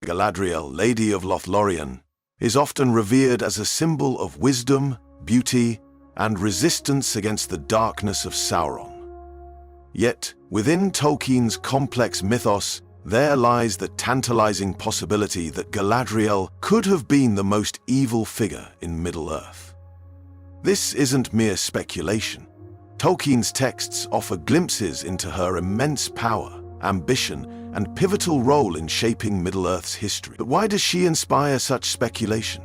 Galadriel, Lady of Lothlorien, is often revered as a symbol of wisdom, beauty, and resistance against the darkness of Sauron. Yet, within Tolkien's complex mythos, there lies the tantalizing possibility that Galadriel could have been the most evil figure in Middle-earth. This isn't mere speculation. Tolkien's texts offer glimpses into her immense power, ambition, and pivotal role in shaping Middle-earth's history. But why does she inspire such speculation?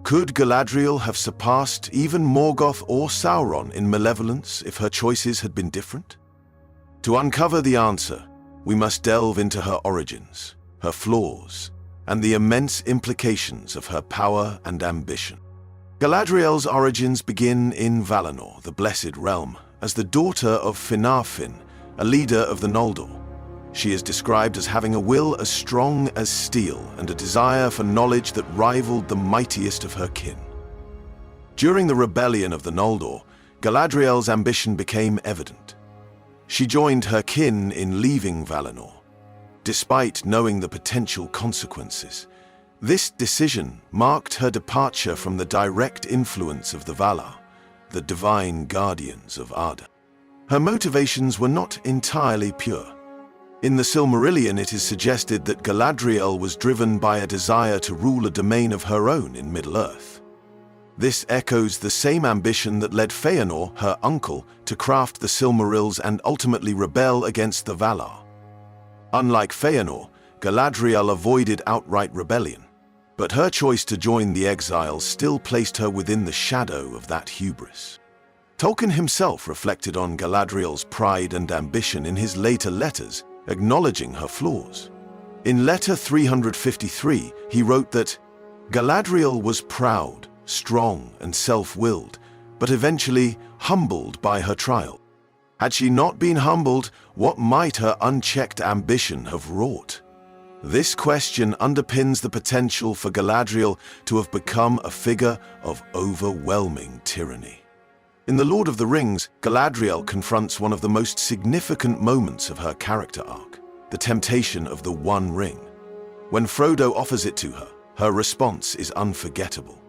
Could Galadriel have surpassed even Morgoth or Sauron in malevolence if her choices had been different? To uncover the answer, we must delve into her origins, her flaws, and the immense implications of her power and ambition. Galadriel's origins begin in Valinor, the Blessed Realm, as the daughter of Finarfin, a leader of the Noldor. She is described as having a will as strong as steel and a desire for knowledge that rivaled the mightiest of her kin. During the rebellion of the Noldor, Galadriel's ambition became evident. She joined her kin in leaving Valinor, despite knowing the potential consequences. This decision marked her departure from the direct influence of the Valar, the divine guardians of Arda. Her motivations were not entirely pure. In the Silmarillion, it is suggested that Galadriel was driven by a desire to rule a domain of her own in Middle-earth. This echoes the same ambition that led Feanor, her uncle, to craft the Silmarils and ultimately rebel against the Valar. Unlike Feanor, Galadriel avoided outright rebellion, but her choice to join the exiles still placed her within the shadow of that hubris. Tolkien himself reflected on Galadriel's pride and ambition in his later letters, acknowledging her flaws. In letter 353, he wrote that Galadriel was proud, strong, and self-willed, but eventually humbled by her trial. Had she not been humbled, what might her unchecked ambition have wrought? This question underpins the potential for Galadriel to have become a figure of overwhelming tyranny. In The Lord of the Rings, Galadriel confronts one of the most significant moments of her character arc, the temptation of the One Ring. When Frodo offers it to her, her response is unforgettable.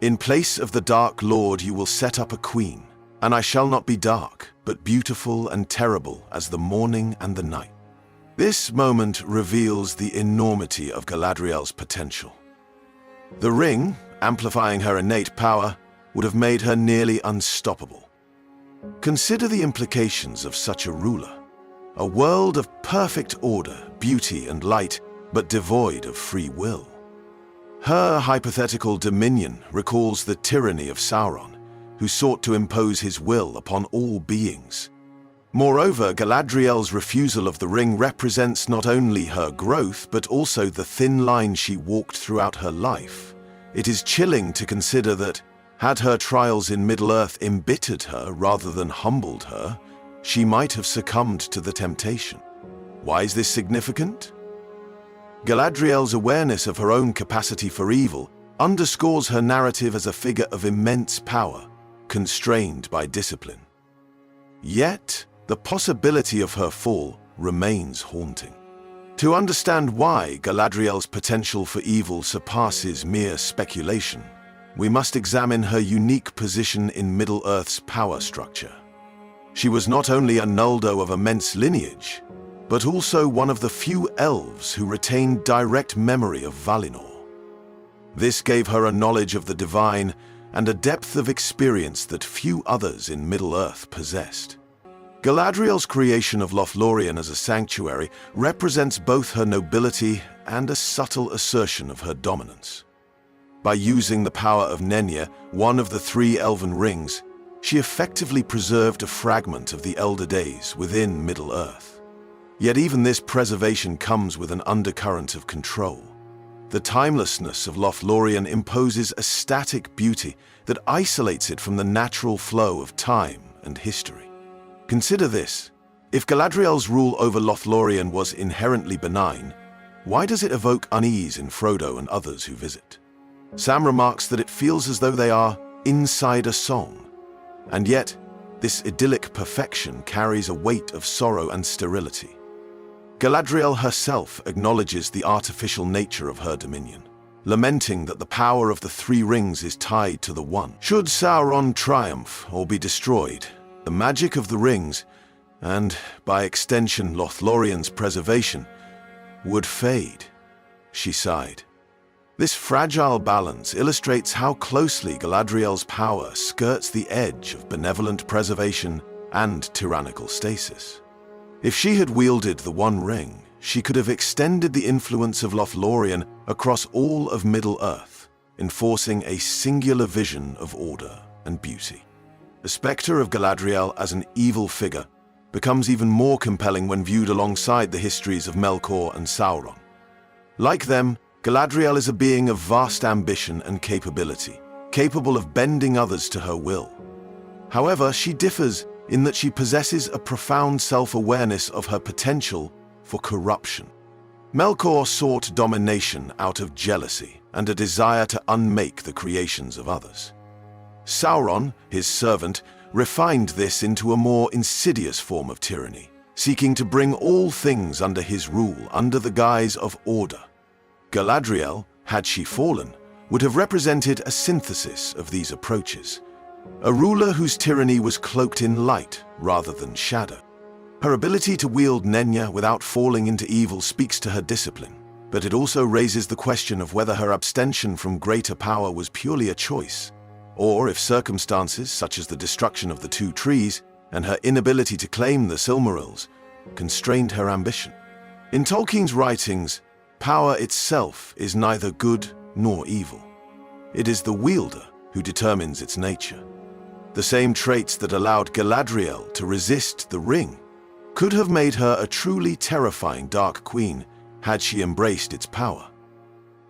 "In place of the Dark Lord you will set up a queen, and I shall not be dark, but beautiful and terrible as the morning and the night." This moment reveals the enormity of Galadriel's potential. The ring, amplifying her innate power, would have made her nearly unstoppable. Consider the implications of such a ruler. A world of perfect order, beauty, and light, but devoid of free will. Her hypothetical dominion recalls the tyranny of Sauron, who sought to impose his will upon all beings. Moreover, Galadriel's refusal of the ring represents not only her growth, but also the thin line she walked throughout her life. It is chilling to consider that, had her trials in Middle-earth embittered her rather than humbled her, she might have succumbed to the temptation. Why is this significant? Galadriel's awareness of her own capacity for evil underscores her narrative as a figure of immense power, constrained by discipline. Yet, the possibility of her fall remains haunting. To understand why Galadriel's potential for evil surpasses mere speculation, we must examine her unique position in Middle-earth's power structure. She was not only a Noldo of immense lineage, but also one of the few elves who retained direct memory of Valinor. This gave her a knowledge of the divine and a depth of experience that few others in Middle-earth possessed. Galadriel's creation of Lothlorien as a sanctuary represents both her nobility and a subtle assertion of her dominance. By using the power of Nenya, one of the three elven rings, she effectively preserved a fragment of the Elder Days within Middle-earth. Yet even this preservation comes with an undercurrent of control. The timelessness of Lothlorien imposes a static beauty that isolates it from the natural flow of time and history. Consider this. If Galadriel's rule over Lothlorien was inherently benign, why does it evoke unease in Frodo and others who visit? Sam remarks that it feels as though they are inside a song. And yet, this idyllic perfection carries a weight of sorrow and sterility. Galadriel herself acknowledges the artificial nature of her dominion, lamenting that the power of the three rings is tied to the one. Should Sauron triumph or be destroyed, the magic of the rings, and by extension Lothlorien's preservation, would fade. She sighed. This fragile balance illustrates how closely Galadriel's power skirts the edge of benevolent preservation and tyrannical stasis. If she had wielded the One Ring, she could have extended the influence of Lothlorien across all of Middle-earth, enforcing a singular vision of order and beauty. The spectre of Galadriel as an evil figure becomes even more compelling when viewed alongside the histories of Melkor and Sauron. Like them, Galadriel is a being of vast ambition and capability, capable of bending others to her will. However, she differs in that she possesses a profound self-awareness of her potential for corruption. Melkor sought domination out of jealousy and a desire to unmake the creations of others. Sauron, his servant, refined this into a more insidious form of tyranny, seeking to bring all things under his rule under the guise of order. Galadriel, had she fallen, would have represented a synthesis of these approaches, a ruler whose tyranny was cloaked in light rather than shadow. Her ability to wield Nenya without falling into evil speaks to her discipline, but it also raises the question of whether her abstention from greater power was purely a choice, or if circumstances such as the destruction of the two trees and her inability to claim the Silmarils constrained her ambition. In Tolkien's writings, power itself is neither good nor evil. It is the wielder who determines its nature. The same traits that allowed Galadriel to resist the ring could have made her a truly terrifying Dark Queen had she embraced its power.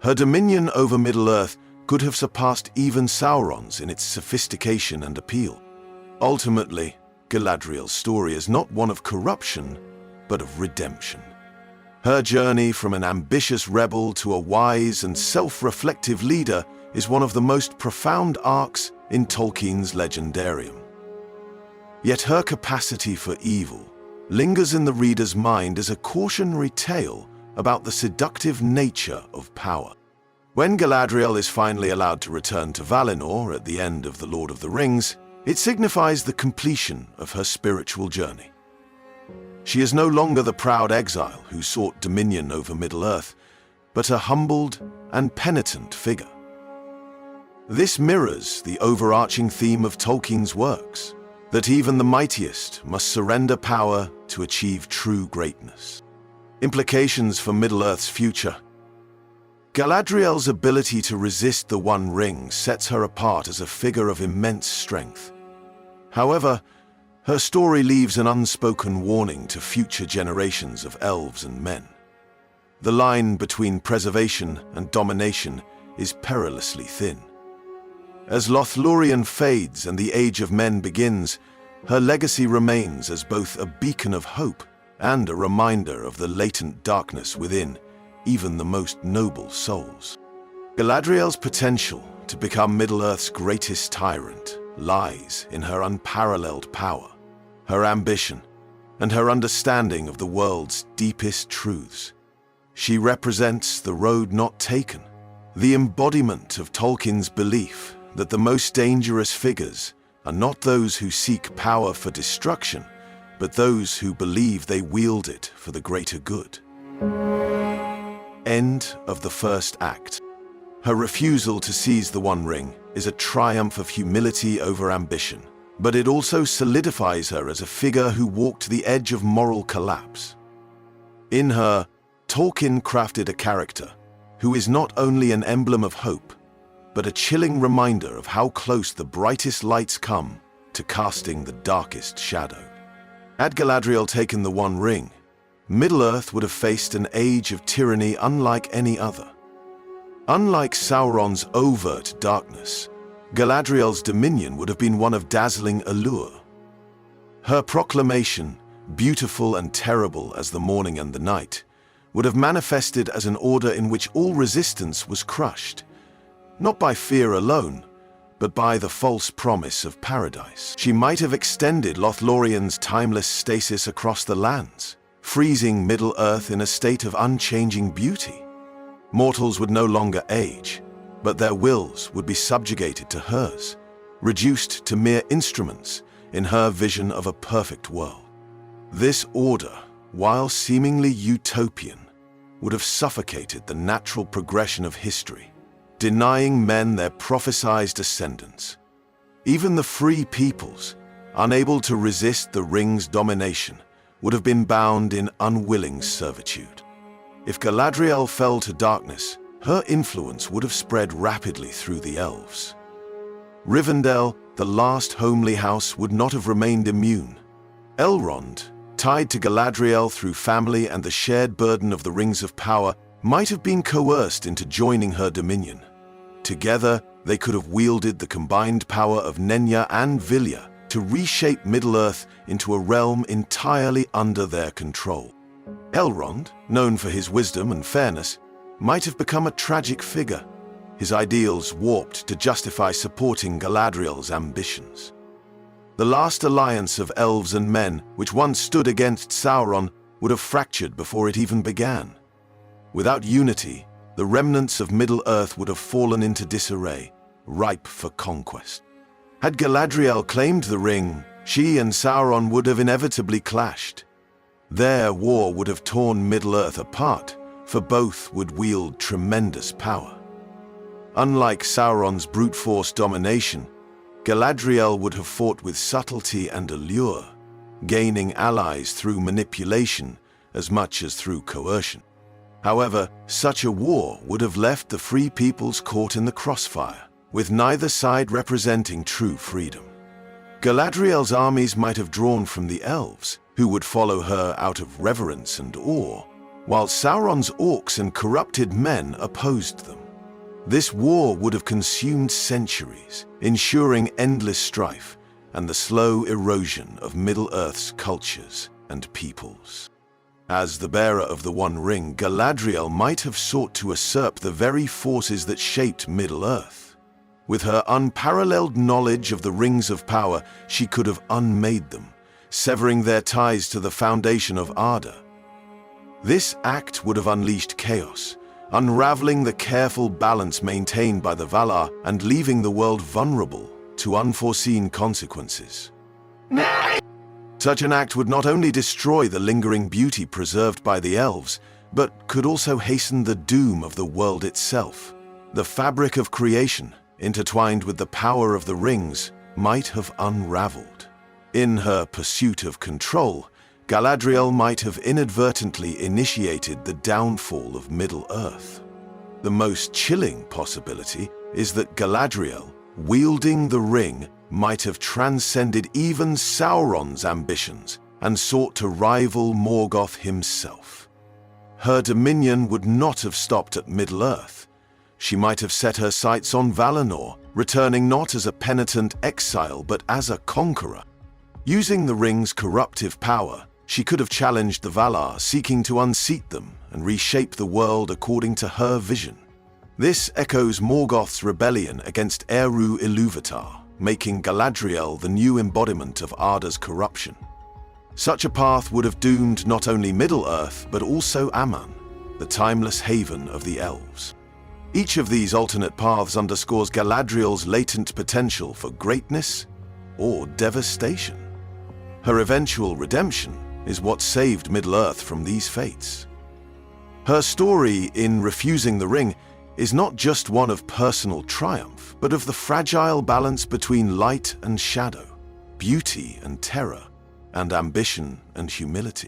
Her dominion over Middle-earth could have surpassed even Sauron's in its sophistication and appeal. Ultimately, Galadriel's story is not one of corruption, but of redemption. Her journey from an ambitious rebel to a wise and self-reflective leader is one of the most profound arcs in Tolkien's legendarium. Yet her capacity for evil lingers in the reader's mind as a cautionary tale about the seductive nature of power. When Galadriel is finally allowed to return to Valinor at the end of The Lord of the Rings, it signifies the completion of her spiritual journey. She is no longer the proud exile who sought dominion over Middle-earth, but a humbled and penitent figure. This mirrors the overarching theme of Tolkien's works, that even the mightiest must surrender power to achieve true greatness. Implications for Middle-earth's future. Galadriel's ability to resist the One Ring sets her apart as a figure of immense strength. However, her story leaves an unspoken warning to future generations of elves and men. The line between preservation and domination is perilously thin. As Lothlorien fades and the Age of Men begins, her legacy remains as both a beacon of hope and a reminder of the latent darkness within even the most noble souls. Galadriel's potential to become Middle-earth's greatest tyrant lies in her unparalleled power, her ambition, and her understanding of the world's deepest truths. She represents the road not taken, the embodiment of Tolkien's belief that the most dangerous figures are not those who seek power for destruction, but those who believe they wield it for the greater good. End of the first act. Her refusal to seize the One Ring is a triumph of humility over ambition, but it also solidifies her as a figure who walked the edge of moral collapse. In her, Tolkien crafted a character who is not only an emblem of hope, but a chilling reminder of how close the brightest lights come to casting the darkest shadow. Had Galadriel taken the One Ring, Middle-earth would have faced an age of tyranny unlike any other. Unlike Sauron's overt darkness, Galadriel's dominion would have been one of dazzling allure. Her proclamation, beautiful and terrible as the morning and the night, would have manifested as an order in which all resistance was crushed, not by fear alone, but by the false promise of paradise. She might have extended Lothlorien's timeless stasis across the lands, freezing Middle-earth in a state of unchanging beauty. Mortals would no longer age, but their wills would be subjugated to hers, reduced to mere instruments in her vision of a perfect world. This order, while seemingly utopian, would have suffocated the natural progression of history, denying men their prophesied ascendance. Even the free peoples, unable to resist the ring's domination, would have been bound in unwilling servitude. If Galadriel fell to darkness, her influence would have spread rapidly through the elves. Rivendell, the last homely house, would not have remained immune. Elrond, tied to Galadriel through family and the shared burden of the Rings of Power, might have been coerced into joining her dominion. Together, they could have wielded the combined power of Nenya and Vilya to reshape Middle-earth into a realm entirely under their control. Elrond, known for his wisdom and fairness, might have become a tragic figure, his ideals warped to justify supporting Galadriel's ambitions. The last alliance of elves and men, which once stood against Sauron, would have fractured before it even began. Without unity, the remnants of Middle-earth would have fallen into disarray, ripe for conquest. Had Galadriel claimed the ring, she and Sauron would have inevitably clashed. Their war would have torn Middle-earth apart, for both would wield tremendous power. Unlike Sauron's brute force domination, Galadriel would have fought with subtlety and allure, gaining allies through manipulation as much as through coercion. However, such a war would have left the free peoples caught in the crossfire, with neither side representing true freedom. Galadriel's armies might have drawn from the elves, who would follow her out of reverence and awe, while Sauron's orcs and corrupted men opposed them. This war would have consumed centuries, ensuring endless strife and the slow erosion of Middle-earth's cultures and peoples. As the bearer of the One Ring, Galadriel might have sought to usurp the very forces that shaped Middle-earth. With her unparalleled knowledge of the Rings of Power, she could have unmade them, severing their ties to the foundation of Arda. This act would have unleashed chaos, unraveling the careful balance maintained by the Valar and leaving the world vulnerable to unforeseen consequences. Such an act would not only destroy the lingering beauty preserved by the elves, but could also hasten the doom of the world itself. The fabric of creation, intertwined with the power of the rings, might have unraveled. In her pursuit of control, Galadriel might have inadvertently initiated the downfall of Middle-earth. The most chilling possibility is that Galadriel, wielding the ring, might have transcended even Sauron's ambitions and sought to rival Morgoth himself. Her dominion would not have stopped at Middle-earth. She might have set her sights on Valinor, returning not as a penitent exile but as a conqueror. Using the ring's corruptive power, she could have challenged the Valar, seeking to unseat them and reshape the world according to her vision. This echoes Morgoth's rebellion against Eru Ilúvatar, making Galadriel the new embodiment of Arda's corruption. Such a path would have doomed not only Middle-earth, but also Aman, the timeless haven of the elves. Each of these alternate paths underscores Galadriel's latent potential for greatness or devastation. Her eventual redemption is what saved Middle-earth from these fates. Her story in refusing the ring is not just one of personal triumph, but of the fragile balance between light and shadow, beauty and terror, and ambition and humility.